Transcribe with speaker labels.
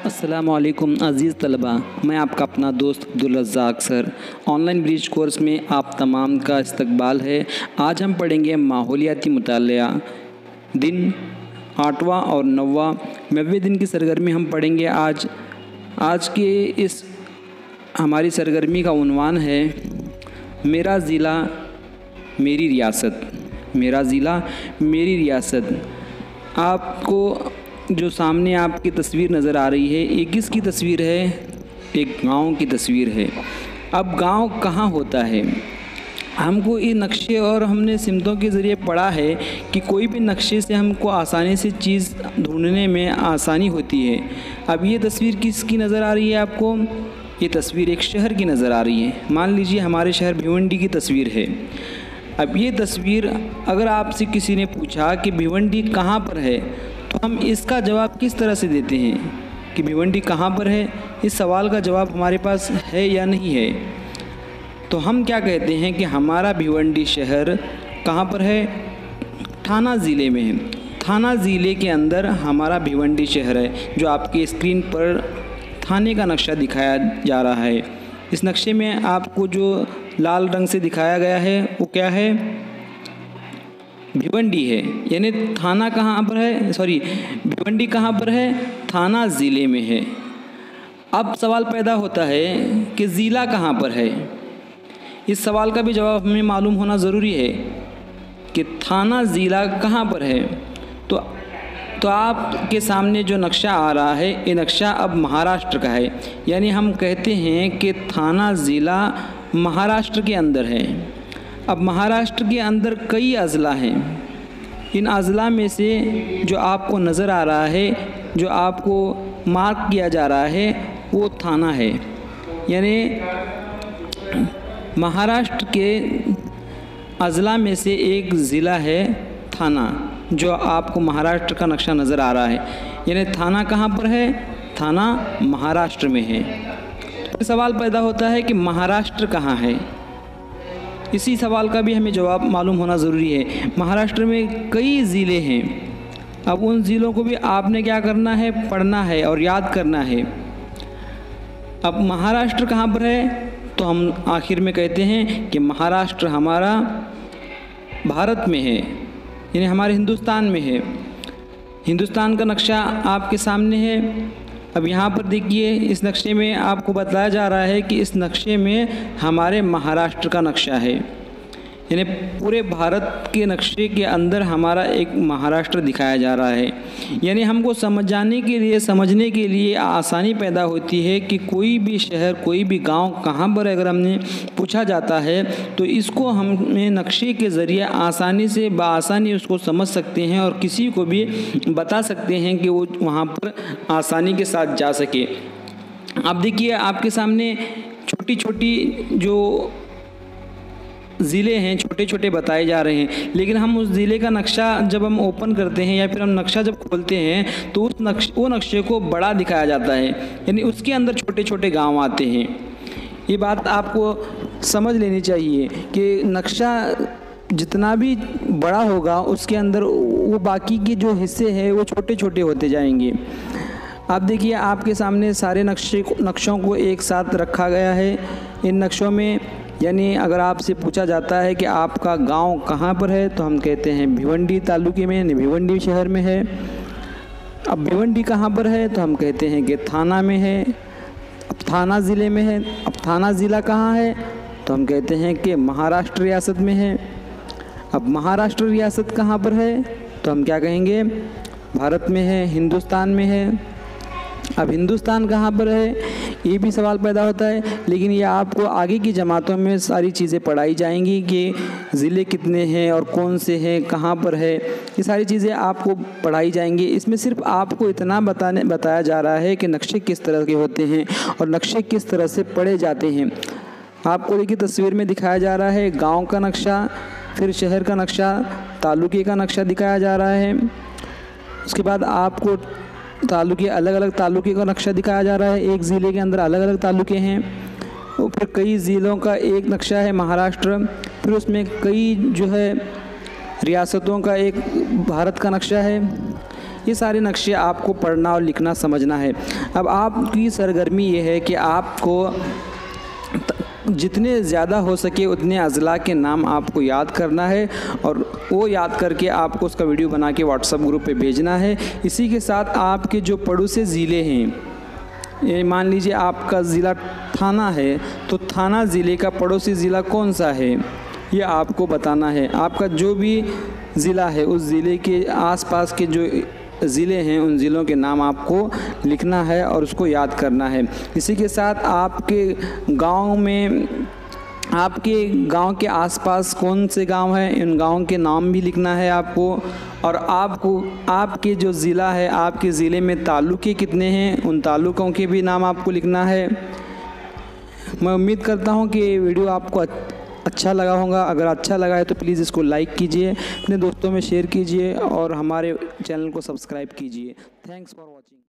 Speaker 1: अस्सलामुअलैकुम अज़ीज़ तलबा, मैं आपका अपना दोस्त Abdul रज़्ज़ाक sir. Online bridge course में आप तमाम का इस्तकबाल है। आज हम पढ़ेंगे माहौलियाती मुतालिया, दिन 8वां और 9वां 9वें दिन की सरगर्मी हम पढ़ेंगे। आज के इस हमारी सरगर्मी का उन्वान है मेरा ज़िला मेरी रियासत। मेरा ज़िला मेरी रियासत। आपको जो सामने आपकी तस्वीर नज़र आ रही है, ये किसकी तस्वीर है? एक गांव की तस्वीर है। अब गांव कहाँ होता है? हमको ये नक्शे और हमने सिमतों के ज़रिए पढ़ा है कि कोई भी नक्शे से हमको आसानी से चीज़ ढूंढने में आसानी होती है। अब ये तस्वीर किसकी नज़र आ रही है आपको? ये तस्वीर एक शहर की नज़र आ रही है। मान लीजिए हमारे शहर भिवंडी की तस्वीर है। अब ये तस्वीर अगर आपसे किसी ने पूछा कि भिवंडी कहाँ पर है, तो हम इसका जवाब किस तरह से देते हैं कि भिवंडी कहाँ पर है? इस सवाल का जवाब हमारे पास है या नहीं है? तो हम क्या कहते हैं कि हमारा भिवंडी शहर कहाँ पर है? थाना ज़िले में है। थाना ज़िले के अंदर हमारा भिवंडी शहर है। जो आपकी स्क्रीन पर थाने का नक्शा दिखाया जा रहा है, इस नक्शे में आपको जो लाल रंग से दिखाया गया है वो क्या है? भिवंडी है। यानी थाना कहाँ पर है? भिवंडी कहाँ पर है? थाना ज़िले में है। अब सवाल पैदा होता है कि ज़िला कहाँ पर है? इस सवाल का भी जवाब हमें मालूम होना ज़रूरी है कि थाना ज़िला कहाँ पर है। तो आपके सामने जो नक्शा आ रहा है, ये नक्शा अब महाराष्ट्र का है। यानी हम कहते हैं कि थाना ज़िला महाराष्ट्र के अंदर है। अब महाराष्ट्र के अंदर कई अज़ला हैं। इन अज़ला में से जो आपको नज़र आ रहा है, जो आपको मार्क किया जा रहा है, वो थाना है। यानी महाराष्ट्र के अज़ला में से एक ज़िला है थाना, जो आपको महाराष्ट्र का नक्शा नज़र आ रहा है। यानी थाना कहाँ पर है? थाना महाराष्ट्र में है। तो सवाल पैदा होता है कि महाराष्ट्र कहाँ है? इसी सवाल का भी हमें जवाब मालूम होना ज़रूरी है। महाराष्ट्र में कई ज़िले हैं। अब उन ज़िलों को भी आपने क्या करना है? पढ़ना है और याद करना है। अब महाराष्ट्र कहाँ पर है? तो हम आखिर में कहते हैं कि महाराष्ट्र हमारा भारत में है, यानी हमारे हिंदुस्तान में है। हिंदुस्तान का नक्शा आपके सामने है। अब यहाँ पर देखिए, इस नक्शे में आपको बताया जा रहा है कि इस नक्शे में हमारे महाराष्ट्र का नक्शा है। यानी पूरे भारत के नक्शे के अंदर हमारा एक महाराष्ट्र दिखाया जा रहा है। यानी हमको समझने के लिए आसानी पैदा होती है कि कोई भी शहर, कोई भी गांव कहाँ पर अगर हमने पूछा जाता है, तो इसको हमें नक्शे के ज़रिए आसानी उसको समझ सकते हैं और किसी को भी बता सकते हैं कि वो वहाँ पर आसानी के साथ जा सके। अब देखिए, आपके सामने छोटी छोटी जो ज़िले हैं, छोटे छोटे बताए जा रहे हैं। लेकिन हम उस ज़िले का नक्शा जब हम ओपन करते हैं या फिर हम नक्शा जब खोलते हैं, तो वो नक्शे को बड़ा दिखाया जाता है। यानी उसके अंदर छोटे छोटे गांव आते हैं। ये बात आपको समझ लेनी चाहिए कि नक्शा जितना भी बड़ा होगा, उसके अंदर वो बाकी के जो हिस्से हैं वो छोटे छोटे होते जाएंगे। आप देखिए, आपके सामने सारे नक्शों को एक साथ रखा गया है। इन नक्शों में यानी अगर आपसे पूछा जाता है कि आपका गांव कहाँ पर है, तो हम कहते हैं भिवंडी तालुके में, यानी भिवंडी शहर में है। अब भिवंडी कहाँ पर है, तो हम कहते हैं कि थाना में है। अब थाना ज़िले में है। अब थाना ज़िला कहाँ है, तो हम कहते हैं कि महाराष्ट्र रियासत में है। अब महाराष्ट्र रियासत कहाँ पर है, तो हम क्या कहेंगे? भारत में है, हिंदुस्तान में है। अब हिंदुस्तान कहाँ पर है, ये भी सवाल पैदा होता है। लेकिन ये आपको आगे की जमातों में सारी चीज़ें पढ़ाई जाएंगी कि ज़िले कितने हैं और कौन से हैं, कहाँ पर है, ये सारी चीज़ें आपको पढ़ाई जाएंगी। इसमें सिर्फ आपको इतना बताया जा रहा है कि नक्शे किस तरह के होते हैं और नक्शे किस तरह से पढ़े जाते हैं। आपको देखिए, तस्वीर में दिखाया जा रहा है गाँव का नक्शा, फिर शहर का नक्शा, तालुके का नक्शा दिखाया जा रहा है। उसके बाद आपको अलग अलग तालुके का नक्शा दिखाया जा रहा है। एक ज़िले के अंदर अलग अलग तालुके हैं। और फिर कई ज़िलों का एक नक्शा है महाराष्ट्र। फिर उसमें कई जो है रियासतों का एक भारत का नक्शा है। ये सारे नक्शे आपको पढ़ना और लिखना समझना है। अब आपकी सरगर्मी ये है कि आपको जितने ज़्यादा हो सके उतने अज़ला के नाम आपको याद करना है और वो याद करके आपको उसका वीडियो बना के व्हाट्सएप ग्रुप पे भेजना है। इसी के साथ आपके जो पड़ोसी ज़िले हैं, मान लीजिए आपका ज़िला थाना है, तो थाना ज़िले का पड़ोसी ज़िला कौन सा है ये आपको बताना है। आपका जो भी ज़िला है उस ज़िले के आसपास के जो ज़िले हैं उन ज़िलों के नाम आपको लिखना है और उसको याद करना है। इसी के साथ आपके गांव में, आपके गांव के आसपास कौन से गांव हैं, इन गांवों के नाम भी लिखना है आपको। और आपको आपके जो ज़िला है, आपके ज़िले में तालुके कितने हैं, उन तालुकों के भी नाम आपको लिखना है। मैं उम्मीद करता हूं कि ये वीडियो आपको अच्छा लगा होगा। अगर अच्छा लगा है तो प्लीज़ इसको लाइक कीजिए, अपने दोस्तों में शेयर कीजिए और हमारे चैनल को सब्सक्राइब कीजिए। Thanks for watching.